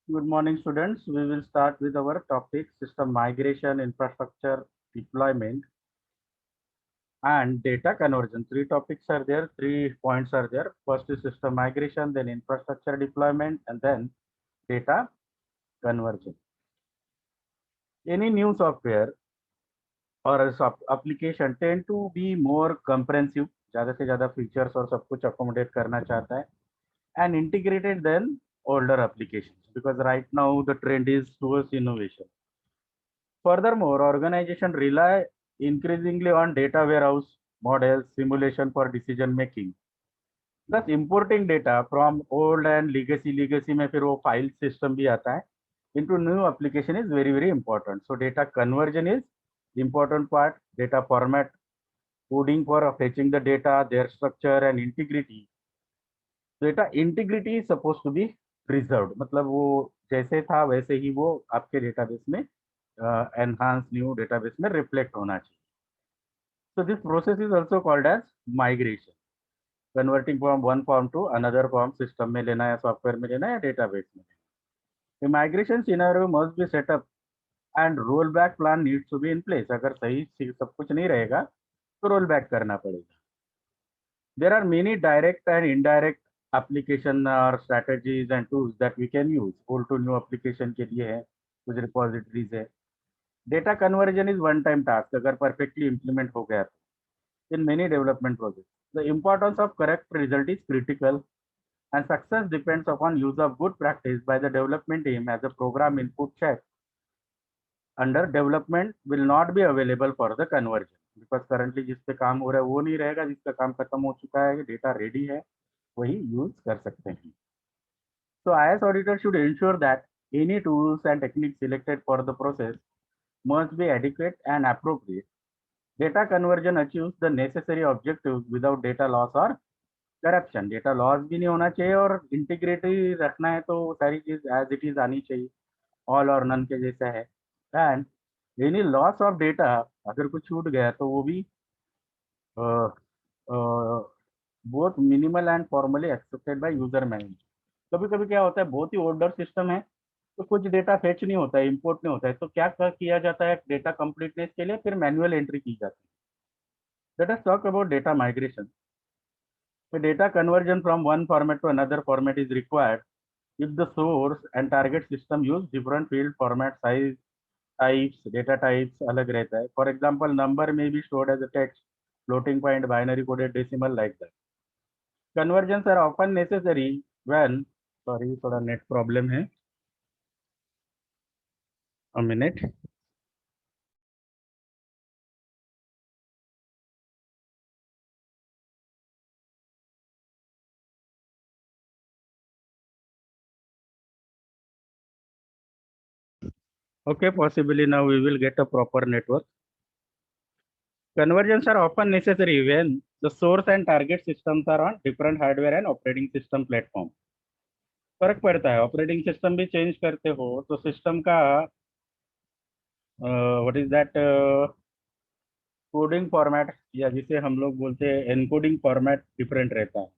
Good morning, students. We will start with our topic system migration, infrastructure deployment, and data conversion. Three topics are there, 3 points are there. First is system migration, then infrastructure deployment, and then data conversion. Any new software और application tend to be more comprehensive, ज़्यादा से ज़्यादा features और सब कुछ accommodate करना चाहता है, and integrated than older applications, because right now the trend is towards innovation. Furthermore, organizations rely increasingly on data warehouse models, simulation for decision making. Thus, importing data from old and legacy में फिर वो file system भी आता है into new application is very important. So data conversion is important part. Data format, coding for fetching the data, their structure and integrity. Data integrity is supposed to be preserved. मतलब वो जैसे था वैसे ही वो आपके डेटाबेस में enhanced new database में reflect होना चाहिए. So this process is also called as migration. Converting from one form to another form, system में लेना या software में लेना या database में लेना. The migration scenario must be set up and rollback plan needs to be in place. अगर सही सब कुछ नहीं रहेगा तो rollback करना पड़ेगा. There are many direct and indirect application or strategies and tools that we can use. Old to new application के लिए है, कुछ repositories है. Data conversion is one time task. अगर perfectly implement हो गया तो in many development projects. The importance of correct result is critical, and success depends upon use of good practice by the development team as a program input check under development will not be available for the conversion, because currently जिस पे काम हो रहा है वो नहीं रहेगा, जिसका काम खत्म हो चुका है, डेटा रेडी है, वही यूज कर सकते हैं. So IS auditor should ensure that any tools and techniques selected for the process must be adequate and appropriate. Data conversion achieves the necessary objectives without data loss or corruption. Data loss भी नहीं होना चाहिए और integrity रखना है तो सारी चीज एज इट इज आनी चाहिए, ऑल और नन के जैसा है. And any loss of data, अगर कुछ छूट गया तो वो भी both minimal and formally accepted by user manage. कभी कभी क्या होता है, बहुत ही ओल्डर सिस्टम है तो कुछ डेटा फेच नहीं होता है, इंपोर्ट नहीं होता है, तो क्या किया जाता है, डेटा कंप्लीटनेस के लिए फिर मैनुअल एंट्री की जाती है. Let us talk about data migration. The data conversion from one format to another format is required if the source and target system use different field format size types, data types अलग रहता है. For example, number may be stored as a text, floating point, binary coded decimal, like that. Conversions are often necessary when, sorry थोड़ा net problem है, a minute. Okay, possibly now we will get a proper network. Conversions are often necessary when the source and target systems are on different hardware and operating system platform. फर्क पड़ता है, operating system भी change करते हो तो system का what is that coding format, या जिसे हम लोग बोलते हैं एनकोडिंग फॉर्मेट, डिफरेंट रहता है.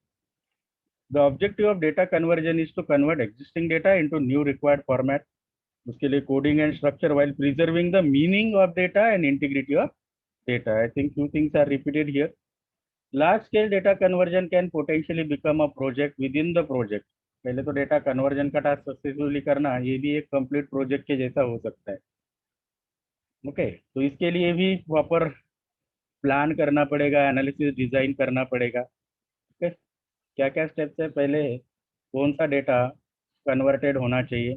The objective of data conversion is to convert existing data into new required format. उसके लिए coding and structure while preserving the meaning of data and integrity of data. I think few things are repeated here. Large scale data conversion can potentially become a project within the project. पहले तो data conversion का task successfully करना ये भी एक complete project के जैसा हो सकता है. ओके, तो इसके लिए भी प्रॉपर प्लान करना पड़ेगा, एनालिसिस डिजाइन करना पड़ेगा. ओके, क्या क्या स्टेप्स है, पहले कौन सा डेटा कन्वर्टेड होना चाहिए,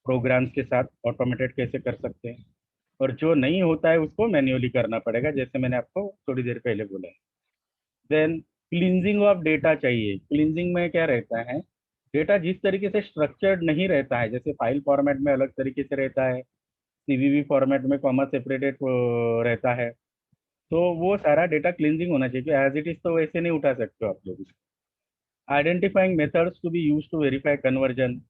प्रोग्राम्स के साथ ऑटोमेटेड कैसे कर सकते हैं, और जो नहीं होता है उसको मैन्युअली करना पड़ेगा, जैसे मैंने आपको थोड़ी देर पहले बोला है. देन क्लींजिंग ऑफ डेटा चाहिए. क्लींजिंग में क्या रहता है, डेटा जिस तरीके से स्ट्रक्चर्ड नहीं रहता है, जैसे फाइल फॉर्मेट में अलग तरीके से रहता है, सीवीवी फॉर्मेट में कॉमा सेपरेटेड रहता है, तो वो सारा डेटा क्लींजिंग होना चाहिए. एज इट इज तो वैसे नहीं उठा सकते हो आप लोग. Identifying methods to be use to verify conversion,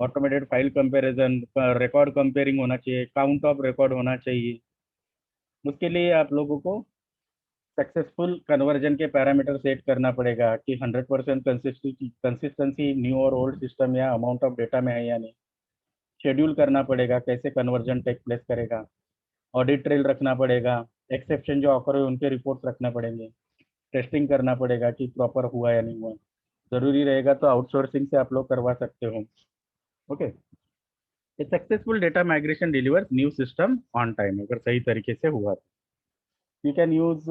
automated file comparison, record comparing होना चाहिए, काउंट ऑफ रिकॉर्ड होना चाहिए. उसके लिए आप लोगों को सक्सेसफुल कन्वर्जन के पैरामीटर सेट करना पड़ेगा कि 100% कंसिस्टेंसी न्यू और ओल्ड सिस्टम या अमाउंट ऑफ डेटा में है या नहीं। शेड्यूल करना पड़ेगा कैसे कन्वर्जन टेक प्लेस करेगा। ऑडिट ट्रेल रखना पड़ेगा। एक्सेप्शन जो ऑफर हुए उनके रिपोर्ट्स रखना पड़ेंगे। टेस्टिंग करना पड़ेगा कि प्रॉपर हुआ या नहीं हुआ। जरूरी रहेगा तो आउटसोर्सिंग से आप लोग करवा सकते हो। Okay. A successful data migration delivers new system on time, अगर सही तरीके से हुआ तो। You can use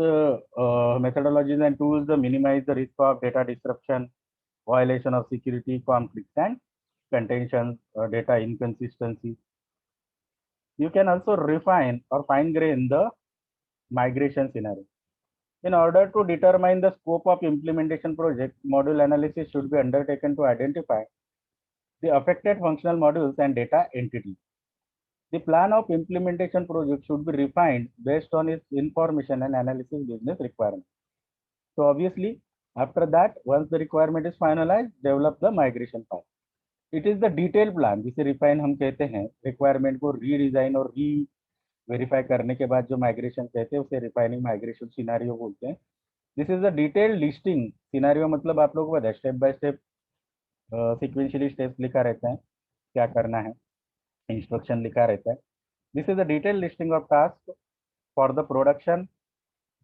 methodologies and tools to minimize the risk of data disruption, violation of security, conflicts, and contention, data inconsistency. You can also refine or fine-grain the migration scenario. In order to determine the scope of implementation project, module analysis should be undertaken to identify the affected functional modules and data entities. The plan of implementation project should be refined based on its information and analysis business requirements. So obviously, after that, once the requirement is finalized, develop the migration path. It is the detailed plan जिसे refine हम कहते हैं, requirement को redesign और re-verify करने के बाद जो migration कहते हैं उसे refining migration scenario बोलते हैं. This is the detailed listing. Scenario मतलब आप लोगों को पता है step by step sequentially steps लिखा रहता है, क्या करना है, instruction लिखा रहता है. This is the detailed listing of tasks for the production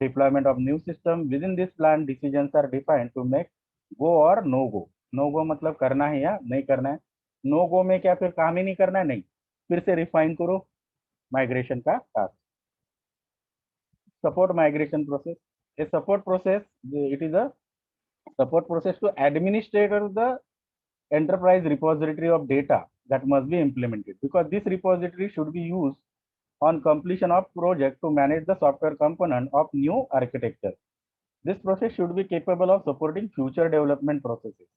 deployment of new system. Within this plan, decisions are defined to make go or no go. No go मतलब करना है या नहीं करना है. No go में क्या फिर काम ही नहीं करना है, नहीं, फिर से रिफाइन करो माइग्रेशन का task. Support migration process. A support process, it is a support process to administer the enterprise repository of data that must be implemented, because this repository should be used on completion of project to manage the software component of new architecture. This process should be capable of supporting future development processes.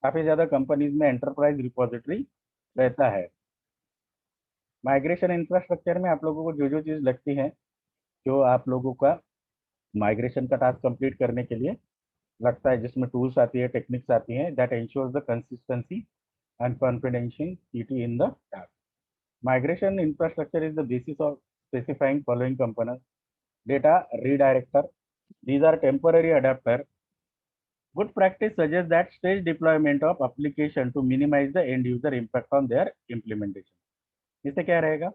काफी ज्यादा companies में enterprise repository रहता है. Migration infrastructure में आप लोगों को जो जो चीज लगती है, जो आप लोगों का माइग्रेशन का टास्क कंप्लीट करने के लिए लगता है, जिसमें टूल्स आती है, टेक्निक्स आती हैं, that ensures the consistency and confidentiality in the task. Migration infrastructure is the basis of specifying following components. Data redirector. These are temporary adapter. Good practice suggests that stage deployment of application to minimize the end user impact on their implementation. इससे क्या रहेगा?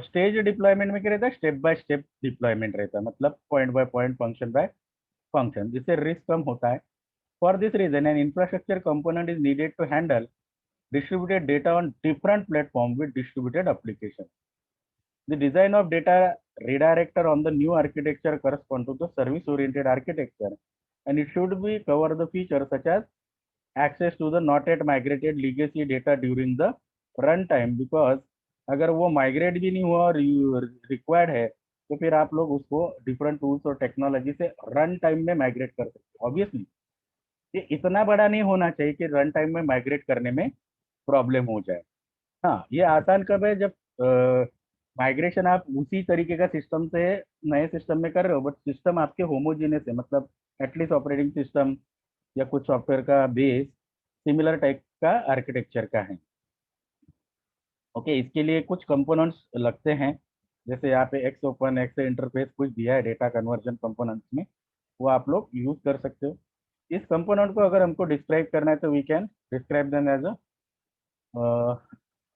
Stage deployment में क्या रहता है? Step by step deployment रहता है, मतलब point by point, function by function, जिससे रिस्क कम होता है. For this reason an infrastructure component is needed to handle distributed data on different platforms with distributed applications. The design of data redirector on the new architecture corresponds to the service-oriented architecture, and it should be cover the features such as access to the not yet migrated legacy data during the runtime, because अगर वो migrate भी नहीं हुआ और required है तो फिर आप लोग उसको डिफरेंट टूल्स और टेक्नोलॉजी से रन टाइम में माइग्रेट कर सकते हो. ऑब्वियसली ये इतना बड़ा नहीं होना चाहिए कि रन टाइम में माइग्रेट करने में प्रॉब्लम हो जाए. हाँ, ये आसान कब है? जब माइग्रेशन आप उसी तरीके का सिस्टम से नए सिस्टम में कर रहे हो, बट सिस्टम आपके होमोजीनियस है, मतलब एटलीस्ट ऑपरेटिंग सिस्टम या कुछ सॉफ्टवेयर का बेस सिमिलर टाइप का आर्किटेक्चर का है. ओके, इसके लिए कुछ कंपोनेंट्स लगते हैं, जैसे यहाँ पे एक्स ओपन, एक्स इंटरफेस कुछ दिया है डेटा कन्वर्जन कंपोनेंट्स में, वो आप लोग यूज कर सकते हो. इस कंपोनेंट को अगर हमको डिस्क्राइब करना है तो we can describe them as a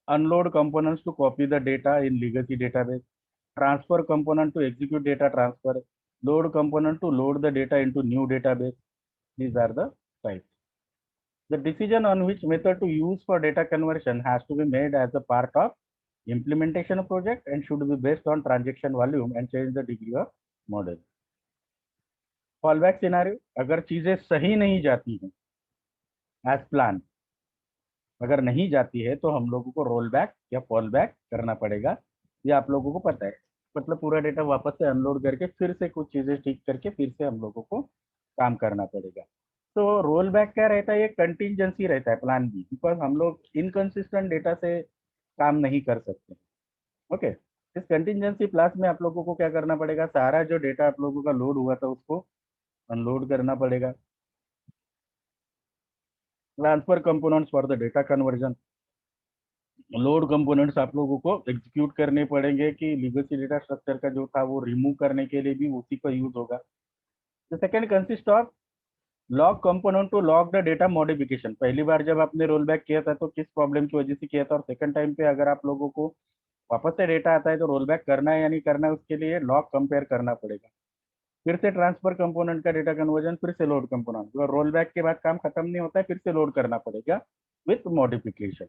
unload components to copy the data in legacy database, transfer component to execute data transfer, load component to load the data into new database. These are the types. The decision on which method to use for data conversion has to be made as a part of implementation project and should be based on transaction volume and change the degree of model. Fallback scenario, अगर चीजें सही नहीं जाती हैं as planned, अगर नहीं जाती है तो हम लोगों को रोल बैक या फॉल बैक करना पड़ेगा. ये आप लोगों को पता है, मतलब पूरा डेटा वापस से अनलोड करके फिर से कुछ चीजें ठीक करके फिर से हम लोगों को काम करना पड़ेगा. तो रोल बैक क्या रहता है? ये कंटिजेंसी रहता है, प्लान बी, बिकॉज हम लोग इनकंसिस्टेंट डेटा से काम नहीं कर सकते. ओके, इस कंटिजेंसी प्लास में आप लोगों को क्या करना पड़ेगा? सारा जो डेटा आप लोगों का लोड हुआ था उसको अनलोड करना पड़ेगा. Transfer components for the data conversion. Load components आप लोगों को एग्जीक्यूट करने पड़ेंगे कि लीगेसी डेटा स्ट्रक्चर का जो था वो रिमूव करने के लिए भी उसी का यूज होगा। The second consist of log component to log the data modification. पहली बार जब आपने रोल बैक किया था तो किस प्रॉब्लम की वजह से किया था, और सेकंड टाइम पे अगर आप लोगों को वापस से डेटा आता है तो रोल बैक करना है या नहीं करना है, उसके लिए लॉग कंपेयर करना पड़ेगा। फिर से ट्रांसफर कंपोनेंट का डेटा कन्वर्जन, फिर से लोड कंपोनेंट, और रोल बैक के बाद काम खत्म नहीं होता है, फिर से लोड करना पड़ेगा with modification.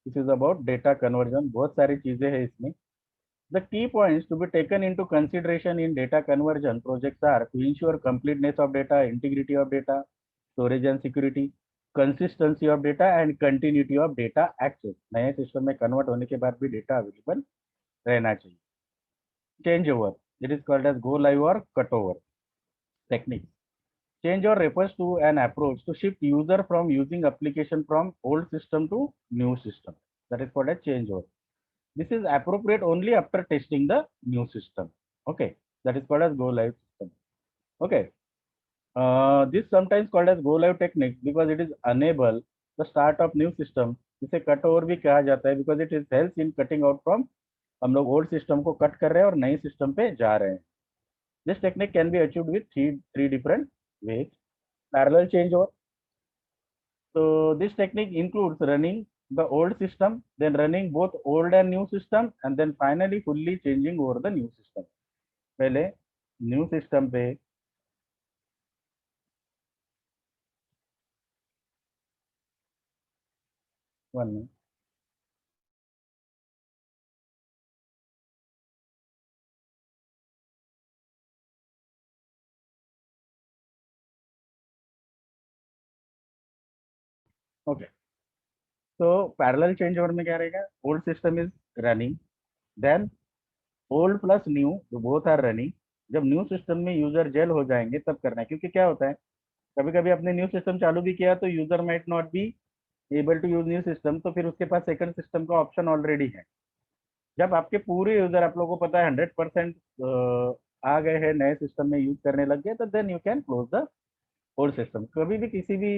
This is about data conversion. बहुत सारी चीजें हैं इसमें। The key points to be taken into consideration in data conversion projects are to ensure completeness of data, integrity of data, storage and security, consistency of data and continuity of data access। नए system में convert होने के बाद भी data available रहना चाहिए। Change over, it is called as go live और cut over technique. Change over refers to an approach to shift user from using application from old system to new system. That is called a change over. This is appropriate only after testing the new system. Okay, that is called as go live system. Okay, this sometimes called as go live technique because it is enable the start of new system. इसे cut over भी कहा जाता है because it is helps in cutting out from, हम लोग old system को cut कर रहे हैं और नए सिस्टम पे जा रहे हैं। This technique can be achieved with three different ways. Parallel changeover. So this technique includes running the old system, then running both old and new system, and then finally fully changing over the new system. पहले new system पे one में okay. तो parallel change over में क्या रहेगा, old system is running, then old plus new both are running. जब new system में user जेल हो जाएंगे तब करना है, क्योंकि क्या होता है कभी कभी आपने न्यू सिस्टम चालू भी किया तो user might not be able to use new system, तो फिर उसके पास सेकंड सिस्टम का ऑप्शन ऑलरेडी है। जब आपके पूरे यूजर आप लोगों को पता है 100% आ गए हैं नए सिस्टम में यूज करने लग गए, तो then you can close the old system. कभी भी किसी भी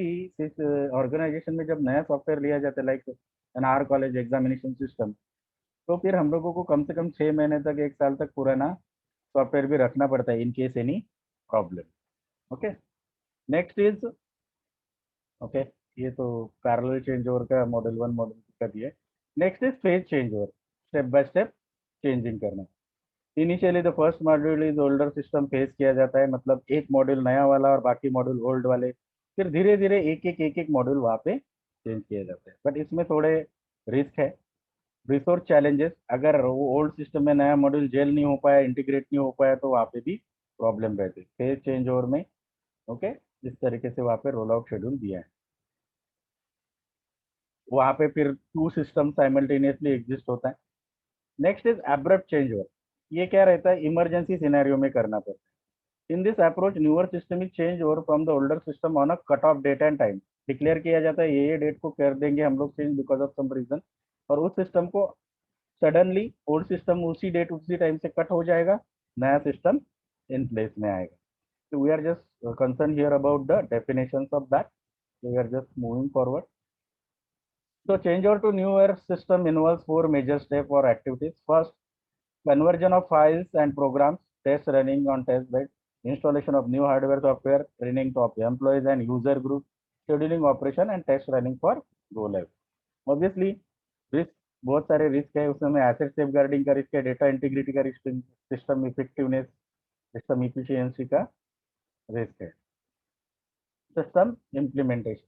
ऑर्गेनाइजेशन में जब नया सॉफ्टवेयर लिया जाता है like in our college examination system, तो फिर हम लोगों को कम से कम 6 महीने तक 1 साल तक पुराना सॉफ्टवेयर भी रखना पड़ता है in case any problem. Okay, next is okay, ये तो पैरेलल चेंज ओवर का मॉडल 1 मॉडल का दिया। Next is phase change over, step by step changing करना। Initially the first module is older system phase किया जाता है, मतलब एक मॉड्यूल नया वाला और बाकी मॉड्यूल ओल्ड वाले, फिर धीरे धीरे एक एक मॉड्यूल वहाँ पे चेंज किया जाता है। बट इसमें थोड़े रिस्क है, रिसोर्स चैलेंजेस। अगर वो ओल्ड सिस्टम में नया मॉड्यूल जेल नहीं हो पाया, इंटीग्रेट नहीं हो पाया, तो वहाँ पे भी प्रॉब्लम रहती है फेज चेंज ओवर में। ओके, इस तरीके से वहाँ पे रोल आउट शेड्यूल दिया है। वहाँ पे फिर 2 सिस्टम साइमल्टेनियसली एग्जिस्ट होता है। Next is abrupt change over. ये क्या रहता है, इमरजेंसी सिनेरियो में करना पड़ता है। In this approach newer system is change over from the older system on a cut off date and time. Declare किया जाता है ये डेट को कर देंगे हम लोग change because of some reason, और उस सिस्टम को सडनली ओल्ड सिस्टम उसी डेट उसी टाइम से कट हो जाएगा, नया सिस्टम इन प्लेस में आएगा। So we are just concerned here about the definitions of that. We are just moving forward. So change over to newer system involves 4 major steps or activities. First, conversion of files and programs, test running on test bed, installation of new hardware software, training of employees and user groups, scheduling operation and test running for go live. Obviously, risk, बहुत सारे risk है उसमें, asset safe guarding का risk है, data integrity का risk, system effectiveness, system efficiency का risk है। System implementation,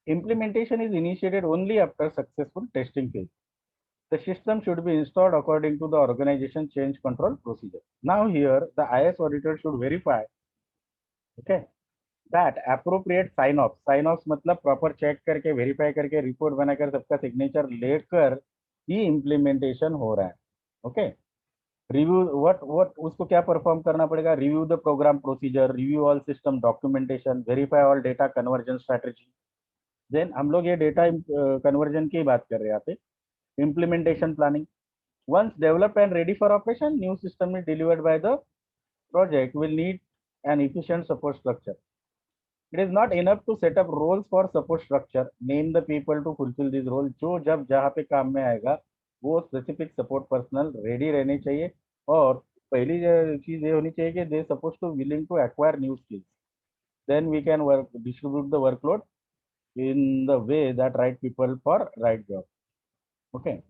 implementation is initiated only after successful testing phase. The system should be installed according to the organization change control procedure. Now here the IS auditor should verify, okay, that appropriate sign off मतलब proper check करके verify करके report बनाकर सबका signature लेकर ही implementation हो रहा है। okay, review what उसको क्या perform करना पड़ेगा, review the program procedure, review all system documentation, verify all data conversion strategy। Then हम लोग ये डेटा कन्वर्जन की बात कर रहे हैं यहाँ पे। Implementation planning, once develop and ready for operation, new system is delivered by the project will need an efficient support structure. It is not enough to set up roles for support structure, name the people to fulfill this role. जो जब जहाँ पे काम में आएगा वो specific support personal ready रहने चाहिए, और पहली चीज ये होनी चाहिए कि they suppose to willing to acquire new skills. Then we can work distribute the workload in the way that right people for right job. Okay.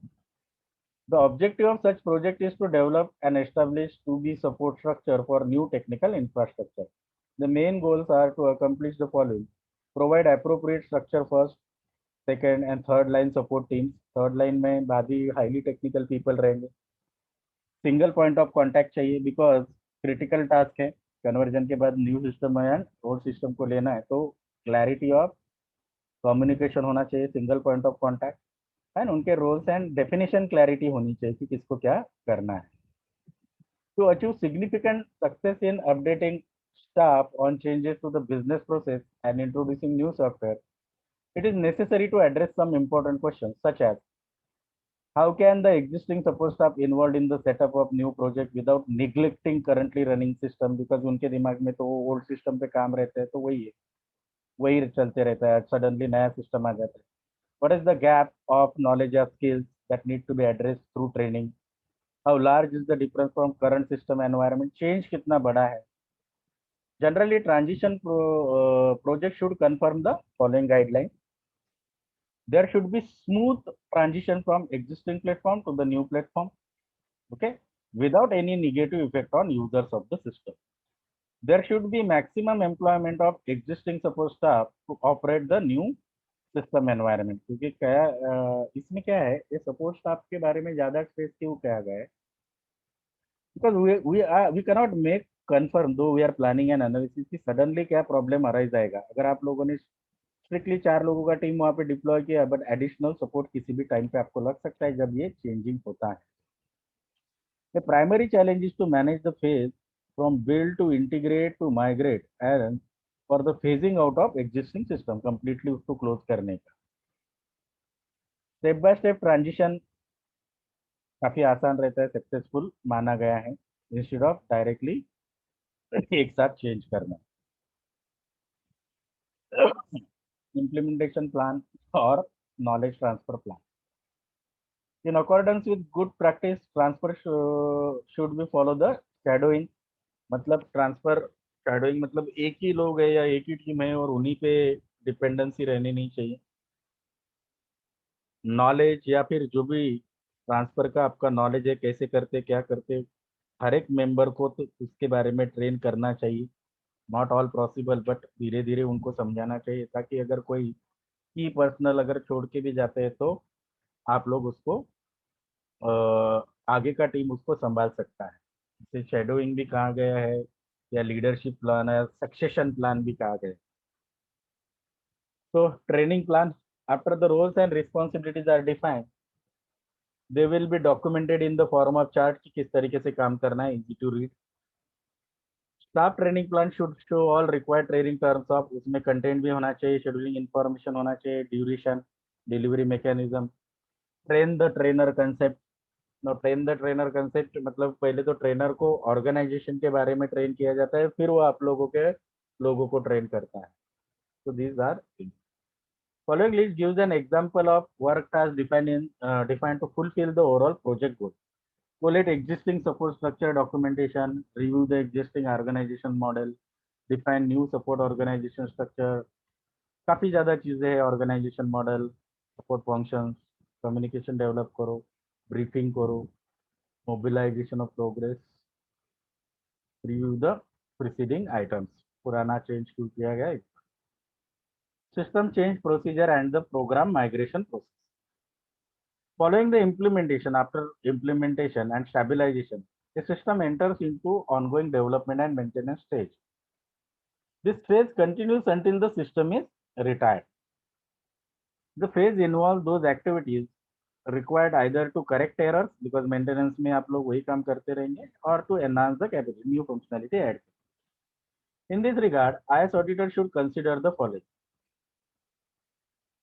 The objective of such project is to develop and establish to be support structure for new technical infrastructure. The main goals are to accomplish the following: provide appropriate structure first, second and third line support teams. Third line में बाकी highly technical people रहेंगे. Single point of contact चाहिए because critical task है. Conversion के बाद new system है and old system को लेना है, तो clarity of communication होना चाहिए. Single point of contact and उनके रोल्स एंड डेफिनेशन क्लैरिटी होनी चाहिए कि किसको क्या करना है. To achieve significant success in updating staff on changes to the business process and introducing new software, it is necessary to address some important questions such as how can the existing support staff involved in the setup of new project without neglecting currently running system, because उनके दिमाग में तो old system पे काम रहता है, तो वही है, वही चलते रहता है, सडनली नया सिस्टम आ जाता है. What is the gap of knowledge or skills that need to be addressed through training? How large is the difference from current system environment? Change कितना बड़ा है? Generally, transition project should confirm the following guidelines. There should be smooth transition from existing platform to the new platform, okay, without any negative effect on users of the system. There should be maximum employment of existing support staff to operate the new system environment. क्योंकि क्या इसमें क्या है, ये support staff के बारे में ज्यादा स्ट्रेस क्यों किया गया है, because we cannot make confirm though we are planning an analysis कि सडनली क्या प्रॉब्लम अराइज आएगा. अगर आप लोगों ने स्ट्रिक्टली 4 लोगों का टीम वहां पे डिप्लॉय किया, बट एडिशनल सपोर्ट किसी भी टाइम पे आपको लग सकता है जब ये चेंजिंग होता है. The primary challenge is to manage the phase from build to integrate to migrate and for the phasing out of existing system completely उसको क्लोज करने का. स्टेप बाय स्टेप ट्रांजिशन काफी आसान रहता है, सक्सेसफुल माना गया है, इंस्टेड ऑफ डायरेक्टली एक साथ चेंज करना. implementation plan or knowledge transfer plan. In accordance with good practice, transfer should be follow the shadowing. मतलब ट्रांसफर shadowing मतलब एक ही लोग है या एक ही टीम है और उन्हीं पे डिपेंडेंसी रहनी नहीं चाहिए. नॉलेज या फिर जो भी ट्रांसफर का आपका नॉलेज है, कैसे करते क्या करते, हर एक मेंबर को तो उसके बारे में ट्रेन करना चाहिए. नॉट ऑल पॉसिबल, बट धीरे धीरे उनको समझाना चाहिए, ताकि अगर कोई की पर्सनल अगर छोड़ के भी जाते हैं तो आप लोग उसको आगे का टीम उसको संभाल सकता है. इसे शेडोइंग भी कहा गया है या लीडरशिप प्लान है, सक्सेशन प्लान भी कहा गया है. तो training plan, after the roles and responsibilities are defined, they will be documented in the form of chart कि किस तरीके से काम करना है, easy to read. Staff training plan should show all required training terms of, उसमें content भी होना चाहिए, शेड्यूलिंग इन्फॉर्मेशन होना चाहिए, duration, delivery mechanism, train the trainer concept. No train the trainer concept मतलब पहले तो ट्रेनर को ऑर्गेनाइजेशन के बारे में ट्रेन किया जाता है, फिर वो आप लोगों को ट्रेन करता है. So these are things. Following list gives an example of work tasks defined to fulfill the overall project goal. Collate existing support structure documentation, review the existing organization model, define new support organization structure. काफी ज्यादा चीजें हैं, organisation model, support functions, communication develop करो, briefing करो, mobilisation of progress, review the preceding items, पुराना change क्यों किया गया, system change procedure and the program migration process. Following the implementation, after implementation and stabilization, the system enters into ongoing development and maintenance stage. This phase continues until the system is retired. The phase involves those activities required either to correct errors, because maintenance में आप लोग वही काम करते रहेंगे, or to enhance the capacity, new functionality add. In this regard, IS auditor should consider the following: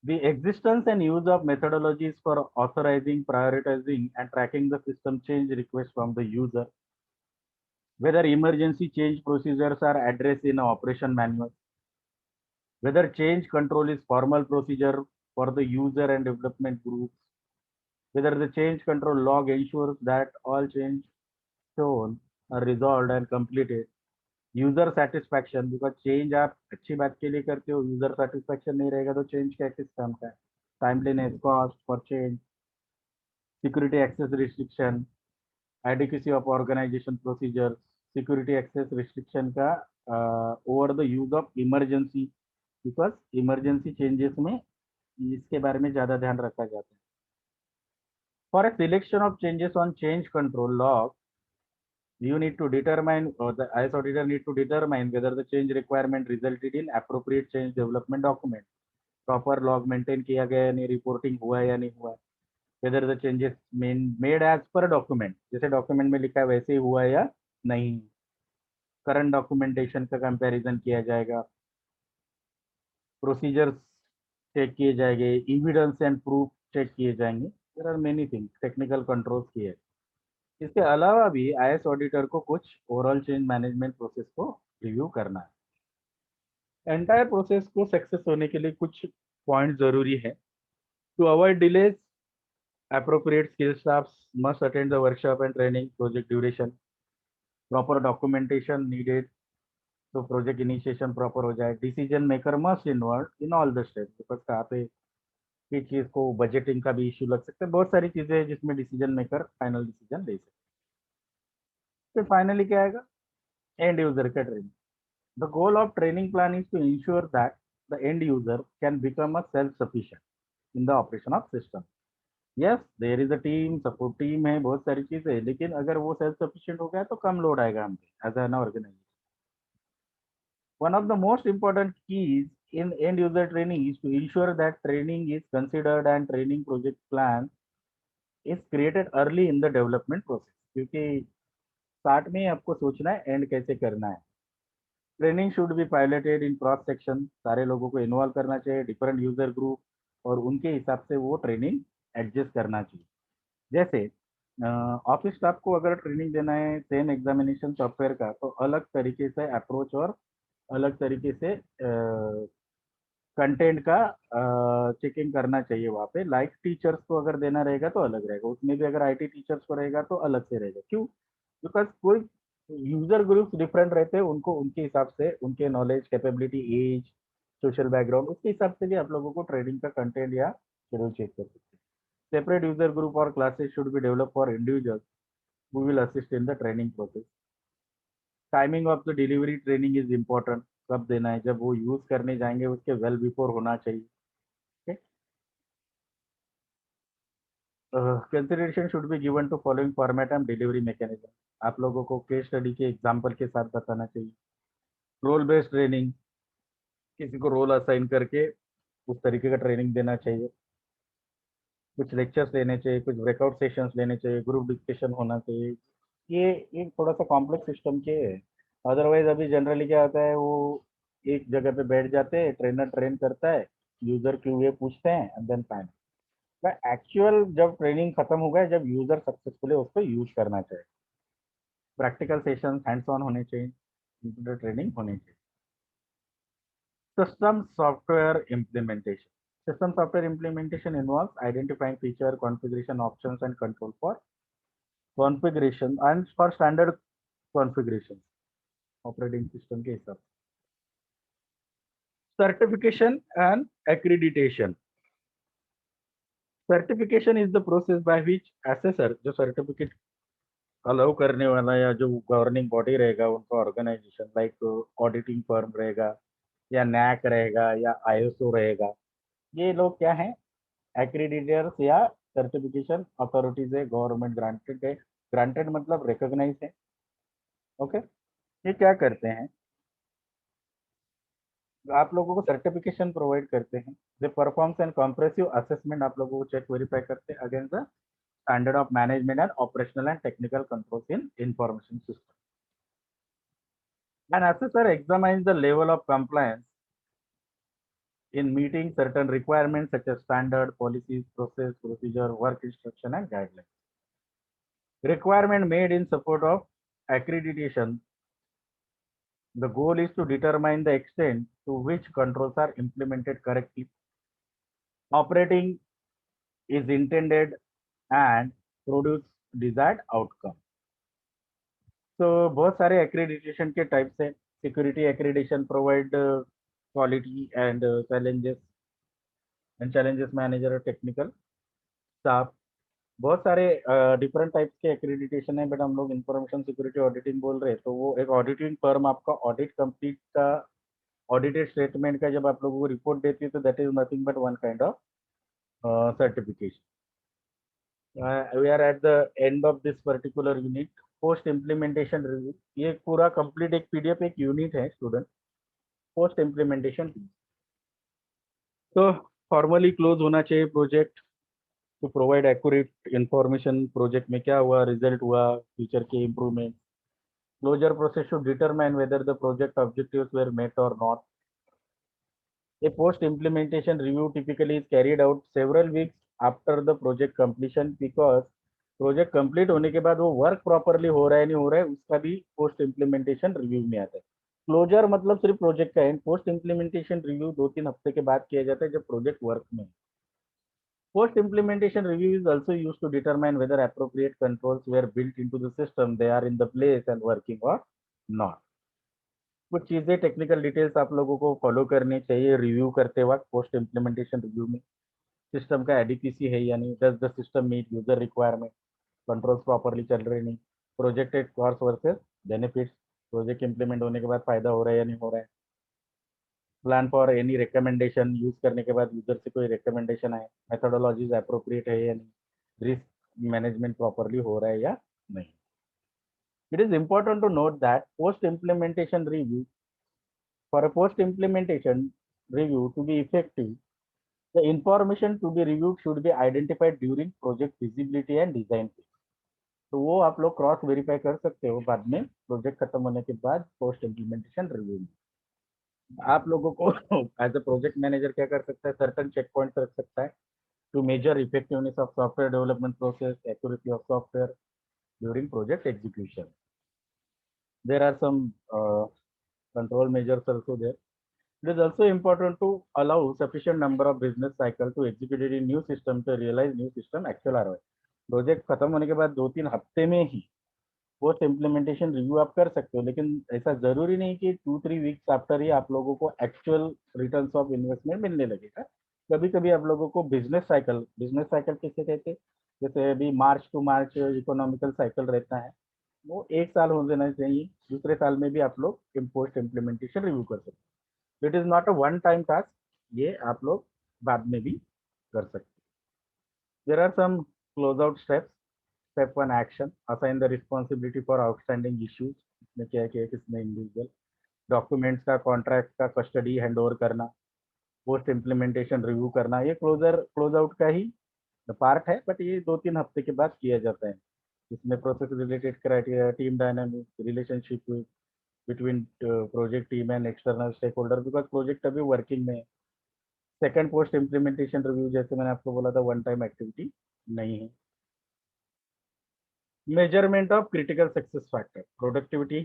the existence and use of methodologies for authorizing, prioritizing, and tracking the system change requests from the user. Whether emergency change procedures are addressed in an operation manual. whether change control is formal procedure for the user and development groups, whether the change control log ensures that all change shown are resolved and completed. User satisfaction, because change आप अच्छी बात के लिए करते हो, user satisfaction नहीं रहेगा तो चेंज क्या किस काम का है. Timeliness, cost for change, security access restriction, adequacy of organisation procedure, security access restriction का over the use of emergency, because emergency changes में इसके बारे में ज्यादा ध्यान रखा जाता है. For a selection of changes on change control log, you need to determine, or the IS auditor need to determine whether the change requirement resulted in appropriate change development document, proper log maintain किया गया है नहीं, reporting हुआ है या नहीं हुआ, whether the changes made as per document, जैसे document में लिखा है वैसे ही हुआ है या नहीं, current documentation का comparison किया जाएगा, procedures चेक किए जाएंगे, evidence and proof चेक किए जाएंगे. There are many things, technical controls किए. इसके अलावा भी आईएस ऑडिटर को कुछ ओवरऑल चेंज मैनेजमेंट प्रोसेस को रिव्यू करना है. एंटायर प्रोसेस को सक्सेस होने के लिए कुछ पॉइंट जरूरी है. To avoid delays, appropriate skill staffs must attend the workshop and training, project duration, proper documentation needed तो प्रोजेक्ट इनिशिएशन प्रॉपर हो जाए. Decision maker must involve in all the steps, because कहाँ पे किस चीज को, बजटिंग का भी इशू लग सकता है, बहुत सारी चीजें हैं जिसमें डिसीजन मेकर फाइनल डिसीजन ले सकते हैं. तो फाइनली क्या आएगा, एंड यूजर का training. The goal of training plan is to ensure that the end user can become a self-sufficient in the operation of system. Yes, there is a team, support team है, बहुत सारी चीजें है, लेकिन अगर वो self sufficient हो गया तो कम लोड आएगा हम पे as an organization. One of the most important keys in end user training is to ensure that training is considered and training project plan is created early in the development process. क्योंकि start में आपको सोचना है and कैसे करना है. Training should be piloted in cross section, सारे लोगों को इन्वॉल्व करना चाहिए, डिफरेंट यूजर ग्रुप, और उनके हिसाब से वो ट्रेनिंग एडजस्ट करना चाहिए. जैसे ऑफिस स्टाफ को अगर ट्रेनिंग देना है सेम एग्जामिनेशन सॉफ्टवेयर का, तो अलग तरीके से अप्रोच और अलग तरीके से कंटेंट का चेकिंग करना चाहिए वहाँ पे. लाइक टीचर्स को अगर देना रहेगा तो अलग रहेगा, उसमें भी अगर आईटी टीचर्स को रहेगा तो अलग से रहेगा. क्यों? बिकॉज कोई यूजर ग्रुप्स डिफरेंट रहते हैं, उनको उनके हिसाब से उनके knowledge, capability, age, social background, उसके हिसाब से भी आप लोगों को ट्रेनिंग का कंटेंट या शेड्यूल चेक कर सकते हैं. सेपरेट यूजर ग्रुप और classes should be develop for individuals who will assist in the training process. Timing of the delivery training is important. कब देना है, जब वो यूज करने जाएंगे उसके वेल बिफोर होना चाहिए. Consideration should be given to following format and delivery mechanism. आप लोगों को केस स्टडी के एग्जांपल के साथ बताना चाहिए. रोल बेस्ड ट्रेनिंग, किसी को रोल असाइन करके उस तरीके का ट्रेनिंग देना चाहिए. कुछ लेक्चर्स लेने चाहिए, कुछ ब्रेकआउट सेशंस लेने चाहिए, ग्रुप डिस्कशन होना चाहिए. ये थोड़ा सा कॉम्प्लेक्स सिस्टम के है. अदरवाइज अभी जनरली क्या होता है, वो एक जगह पे बैठ जाते हैं, ट्रेनर ट्रेन करता है, यूजर क्यूए पूछते हैं एंड देन फाइनल. एक्चुअल जब ट्रेनिंग खत्म हो गया, जब यूजर सक्सेसफुली उसको यूज करना चाहिए. प्रैक्टिकल सेशन हैंड्स ऑन होने चाहिए, कंप्यूटर ट्रेनिंग होनी चाहिए. System software implementation. System software implementation involves identifying feature, configuration options, and control for configuration and for standard configuration. Operating system के हिसाब. Certification and accreditation. Certification is the process by which assessor, जो certificate allow करने वाला या जो governing body रहेगा उनका organisation, like auditing firm रहेगा या नैक रहेगा या आईएसओ रहेगा, ये लोग क्या है, एक्रीडिटेटर्स या सर्टिफिकेशन अथॉरिटीज है, गवर्नमेंट ग्रांटेड है. ग्रांटेड मतलब रिकॉग्नाइज है. ओके. ये क्या करते हैं, आप लोगों को सर्टिफिकेशन प्रोवाइड करते हैं. दे परफॉर्म्स एंड कॉम्प्रेसिव असेसमेंट, आप लोगों को चेक वेरीफाई करते हैं against the standard of management and operational and technical controls in information system. An assessor examines the level of compliance in meeting certain requirements such as standard, policies, process, procedure, work instruction, and guidelines. Requirement made in support of accreditation The goal is to determine the extent to which controls are implemented correctly, operating is intended, and produce desired outcome. तो बहुत सारे accreditation के types हैं. Security accreditation provide quality and challenges manager और technical staff. बहुत सारे different types के accreditation है, बट हम लोग इंफॉर्मेशन सिक्योरिटी ऑडिटिंग बोल रहे हैं. तो वो एक ऑडिटिंग फर्म आपका ऑडिट कंप्लीट का ऑडिटेड स्टेटमेंट का जब आप लोगों को रिपोर्ट देती है, तो that is nothing but one kind of certification. We are at the end of this particular unit. Post implementation review, ये पूरा कंप्लीट एक पीडीएफ एक यूनिट है स्टूडेंट. पोस्ट इम्प्लीमेंटेशन तो फॉर्मली क्लोज होना चाहिए project to provide accurate information. Project में क्या हुआ, रिजल्ट हुआ, फ्यूचर के improvement. Closure process should determine whether the project objectives were met or not. A post implementation review typically is carried out several weeks after the project completion, because project complete होने के बाद वो work properly हो रहा है नहीं हो रहा है, उसका भी पोस्ट इम्प्लीमेंटेशन रिव्यू में आता है. क्लोजर मतलब सिर्फ प्रोजेक्ट का एंड. पोस्ट इम्प्लीमेंटेशन रिव्यू 2-3 हफ्ते के बाद किया जाता है जब प्रोजेक्ट वर्क में. Post implementation review is also used to determine whether appropriate controls were built into the system, they are in the place and working or not. कुछ चीजें टेक्निकल डिटेल्स आप लोगों को फॉलो करनी चाहिए रिव्यू करते वक्त. पोस्ट इम्प्लीमेंटेशन रिव्यू में सिस्टम का एडिक्वेसी है या नहीं, does the system meet user requirement, controls properly चल रहे नहीं, projected cost versus benefits, project implement होने के बाद फायदा हो रहा है या नहीं हो रहा है, plan for any recommendation, use करने के बाद यूजर से कोई रिकमेंडेशन आए, मेथोडोलॉजीज अप्रोप्रिएट है या नहीं, रिस्क मैनेजमेंट प्रॉपरली हो रहा है या नहीं. It is important to note that post implementation review, for a post implementation review to be effective, the information to be reviewed should be identified during project feasibility and design phase. तो वो आप लोग cross verify कर सकते हो बाद में project खत्म होने के बाद पोस्ट इम्प्लीमेंटेशन रिव्यू में. आप लोगों को एज अ प्रोजेक्ट मैनेजर क्या कर सकता है, सर्टन चेक पॉइंट्स रख सकता है to measure effectiveness of software development process, accuracy of software during project execution. There are some control measures also there. It is also important to allow sufficient number of business cycle to execute a new system to realize new system actual ROI. Project खत्म होने के बाद 2-3 हफ्ते में ही post implementation review आप कर सकते हो, लेकिन ऐसा जरूरी नहीं कि 2-3 वीक्स आफ्टर ही आप लोगों को एक्चुअल रिटर्न्स ऑफ इन्वेस्टमेंट मिलने लगेगा. कभी कभी आप लोगों को बिजनेस साइकिल किसे कहते हैं, जैसे अभी मार्च टू मार्च इकोनॉमिकल साइकिल रहता है, वो 1 साल हो जाना चाहिए. दूसरे साल में भी आप लोग पोस्ट इम्प्लीमेंटेशन रिव्यू कर सकते हो. It is not a one time task, ये आप लोग बाद में भी कर सकते हैं. There are some close out steps. Step 1 action, assign the responsibility for outstanding issues. इसमें क्या किया, किसने इंडिविजुअल डॉक्यूमेंट्स का कॉन्ट्रैक्ट का कस्टडी हैंड ओवर करना, पोस्ट इम्प्लीमेंटेशन रिव्यू करना. ये क्लोज आउट का ही पार्ट है, बट ये 2-3 हफ्ते के बाद किया जाता है. इसमें process related criteria, team dynamics, relationship between project team and external stakeholder, because project अभी वर्किंग में है. सेकंड पोस्ट इम्प्लीमेंटेशन रिव्यू, जैसे मैंने आपको बोला था, वन टाइम एक्टिविटी नहीं है. Measurement of critical success factor, productivity,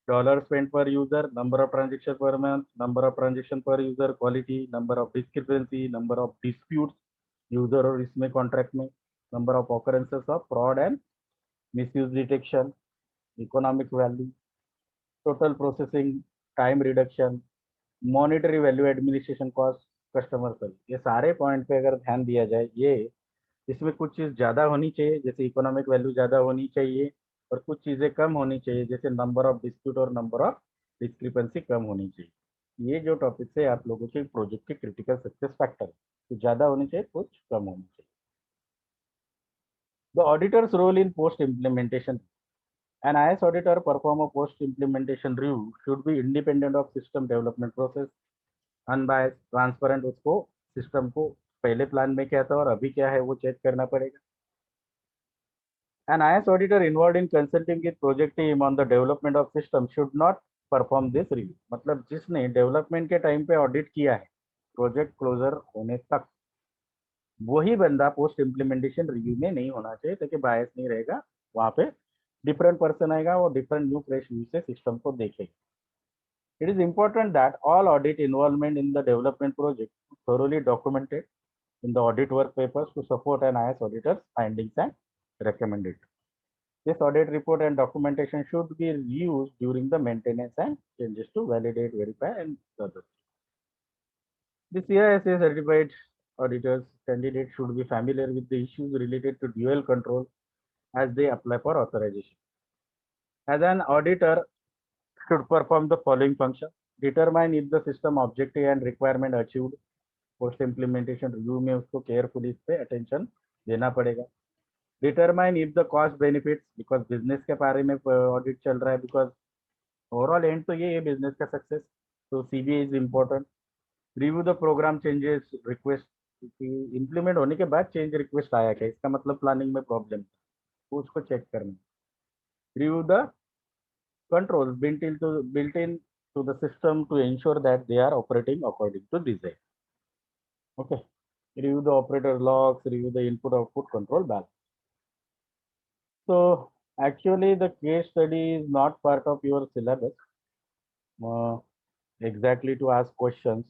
dollar spend per user, number of transaction per month, number of transaction per user, quality, number of discrepancy, number of dispute user और इसमें contract में, number of occurrences of fraud and misuse detection, economic value, total processing time reduction, monetary value, administration cost, customer service. ये सारे point पे अगर ध्यान दिया जाए, ये इसमें कुछ चीज़ ज़्यादा होनी चाहिए, जैसे इकोनॉमिक वैल्यू ज़्यादा होनी चाहिए, और कुछ चीज़ें कम होनी चाहिए, जैसे नंबर ऑफ डिस्प्यूट और नंबर ऑफ डिस्क्रिपेंसी कम होनी चाहिए. ये जो टॉपिक है आप लोगों के प्रोजेक्ट के क्रिटिकल सक्सेस फैक्टर, कुछ ज़्यादा होनी चाहिए, कुछ कम होनी चाहिए. The auditor's role in post implementation. An IS auditor perform a post-implementation review should be independent of system development process, unbiased, transparent. उसको सिस्टम को पहले प्लान में क्या था और अभी क्या है वो चेक करना पड़ेगा. An IS auditor involved in consulting with project team on the development of system should not perform this review. मतलब जिसने डेवलपमेंट के टाइम पे ऑडिट किया है प्रोजेक्ट क्लोजर होने तक, वही बंदा पोस्ट इम्प्लीमेंटेशन रिव्यू में नहीं होना चाहिए, ताकि बायस नहीं रहेगा. वहां पे डिफरेंट पर्सन आएगा, वो डिफरेंट न्यू फ्रेश व्यू से सिस्टम को देखेगा. It is important that all audit involvement in the development project is thoroughly documented in the audit work papers to support an IS auditor's findings and recommend it. This audit report and documentation should be used during the maintenance and changes to validate, verify, and others. The CISA certified auditors candidates should be familiar with the issues related to dual control as they apply for authorization. As an auditor should perform the following function: determine if the system objective and requirement achieved. Post implementation review में उसको carefully इस pay attention देना पड़ेगा. Determine if the cost benefits, because business के बारे में audit चल रहा है, बिकॉज ओवरऑल एंड तो ये है बिजनेस का सक्सेस. तो CBA is important. Review the program changes request, implement होने के बाद चेंज रिक्वेस्ट आया क्या, इसका मतलब प्लानिंग में प्रॉब्लम, तो उसको चेक करना. Review the controls built in to the system to ensure that they are operating according to design. Okay. Review the operator logs, review the input output control balance. So actually the case study is not part of your syllabus exactly to ask questions,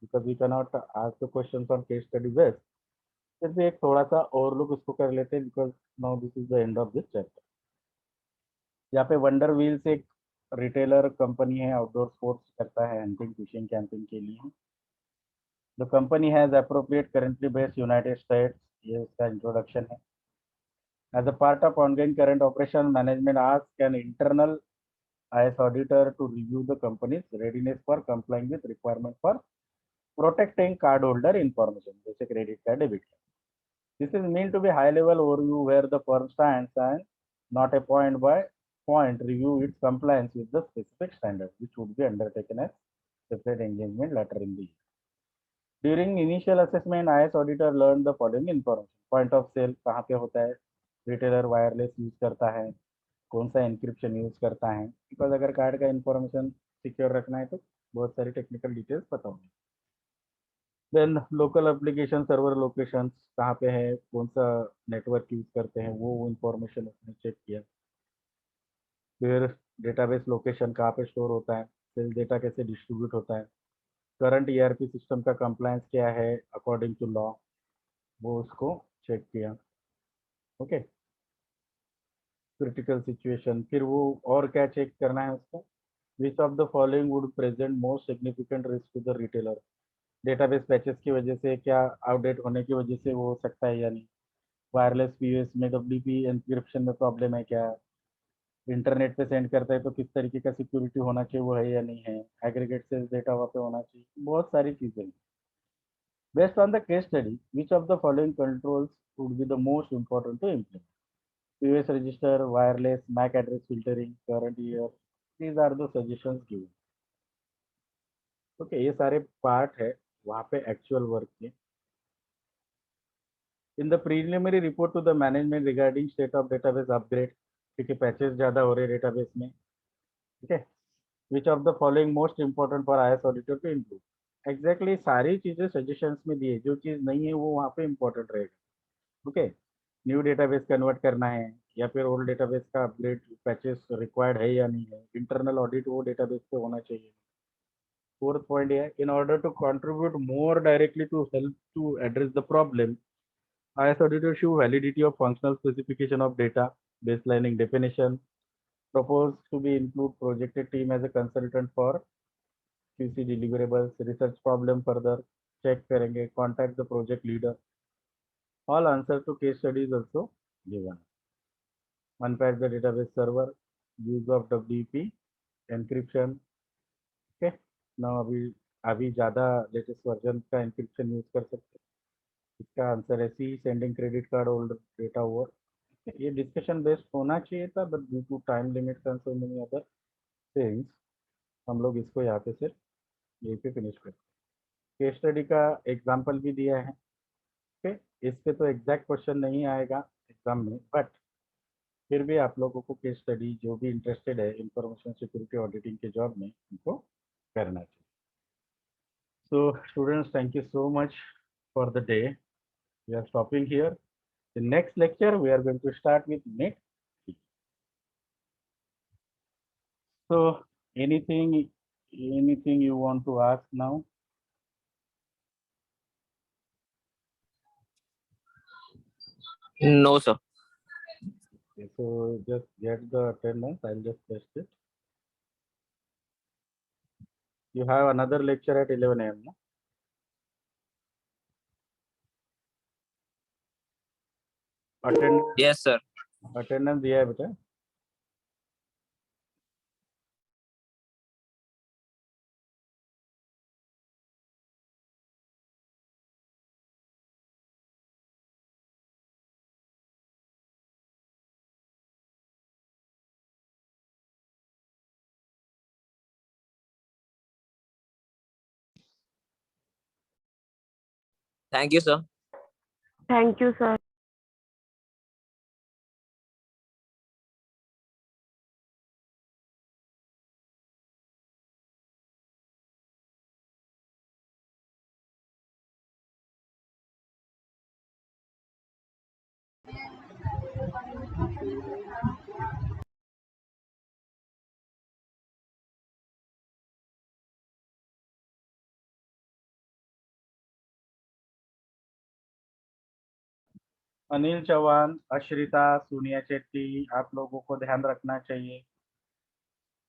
because we cannot ask the questions on case study based. फिर भी एक थोड़ा सा और लोग उसको कर लेते हैं, because now this is the end of this chapter. यहाँ पे वंडर व्हील्स एक रिटेलर कंपनी है, आउटडोर स्पोर्ट्स करता है, हंटिंग फिशिंग कैंपिंग के लिए. The company has appropriate currently based United states, ये उसका इंट्रोडक्शन है. As a part of ongoing current operation, management asks an internal IS auditor to review the company's readiness for complying with requirement for protecting cardholder information, जैसे credit card, debit card. This is meant to be high-level overview where the firm stands and not a point-by-point review its compliance with the specific standards, which would be undertaken as separate engagement later in the year. During initial assessment, IS auditor learned the following information: point of sale कहाँ पे होता है, retailer wireless use करता है, कौन सा encryption use करता है, बिकॉज अगर कार्ड का इंफॉर्मेशन सिक्योर रखना है तो बहुत सारी टेक्निकल डिटेल्स पता होंगी. Then local application server location कहाँ पे है, कौन सा नेटवर्क यूज करते हैं, वो इंफॉर्मेशन उसने चेक किया. फिर डेटाबेस लोकेशन कहाँ पे स्टोर होता है, सेल्स डेटा कैसे डिस्ट्रीब्यूट होता है, करंट ईआरपी सिस्टम का कंप्लायंस क्या है अकॉर्डिंग टू लॉ, वो उसको चेक किया. ओके. क्रिटिकल सिचुएशन, फिर वो और क्या चेक करना है उसको, which of the following would present most significant risk to the retailer. Database patches की वजह से, क्या आउटडेट होने की वजह से वो हो सकता है या नहीं, वायरलेस पीओएस में डब्ल्यूपी एनक्रिप्शन में प्रॉब्लम है क्या, इंटरनेट पे सेंड करता है तो किस तरीके का सिक्योरिटी होना चाहिए, वो है या नहीं है, एग्रीगेट सेल्स डेटा वहाँ पे होना चाहिए, बहुत सारी चीजें. Based on the case study, which of the following controls would be the most important to implement. POS register, wireless, MAC address filtering, current year, these are the suggestions given. Okay, ये सारे part है वहाँ पे actual work के. In the preliminary report to the management regarding state of database upgrade, क्योंकि patches ज़्यादा हो रहे डेटाबेस में. ठीक है. Which of the following most important for IAS auditor to improve. Exactly सारी चीज़ें सजेशंस में दिए, जो चीज़ नहीं है वो वहाँ पे इंपॉर्टेंट रहेगा. ओके. न्यू डेटाबेस कन्वर्ट करना है या फिर ओल्ड डेटाबेस का अपग्रेड पैचेस रिक्वायर्ड है या नहीं है, इंटरनल ऑडिट वो डेटाबेस पे होना चाहिए. फोर्थ पॉइंट है, in order to contribute more directly to help to address the problem, IS auditor show validity of functional specification of data, baselining definition, proposed to be include projected team as a consultant for QC deliverables, research problem further, check करेंगे, contact the project leader. All answer to case studies also given. Unpack the database server, use of WEP, encryption. Okay. Now अभी ज़्यादा latest version का encryption use कर सकते हैं. इसका answer है C, sending credit card old data over. ये discussion based होना चाहिए था, but due to time limit and so many other things हम लोग इसको यहाँ पे सिर्फ यहीं पे फिनिश करते हैं. केस स्टडी का एग्जांपल भी दिया है. ओके. इस पे तो एग्जैक्ट क्वेश्चन नहीं आएगा एग्जाम में, बट फिर भी आप लोगों को केस स्टडी जो भी इंटरेस्टेड है इंफॉर्मेशन सिक्योरिटी ऑडिटिंग के जॉब में, उनको करना चाहिए. So students, thank you so much for the day. We are stopping here. The next lecture we are going to start with next. So anything Anything you want to ask now? No, sir. Okay, so just get the attendance. I'll just test it. You have another lecture at 11 a.m. No? Yes, sir. Attendance दिया है बेटा? Thank you, sir. Thank you, sir. Anil Chauhan, Ashrita, Sonia Chetty, आप लोगों को ध्यान रखना चाहिए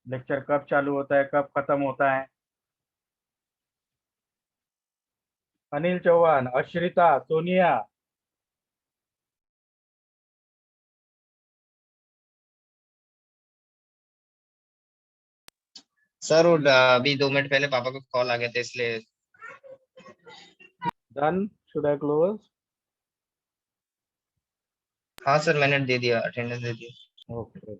lecture कब चालू होता है, कब खत्म होता है। अनिल चौहान, अश्रिता, सोनिया। सर वो अभी 2 मिनट पहले पापा को कॉल आ गया था इसलिए। Done, should I close? हाँ सर मैंने दे दिया, अटेंडेंस दे दिया। ओके।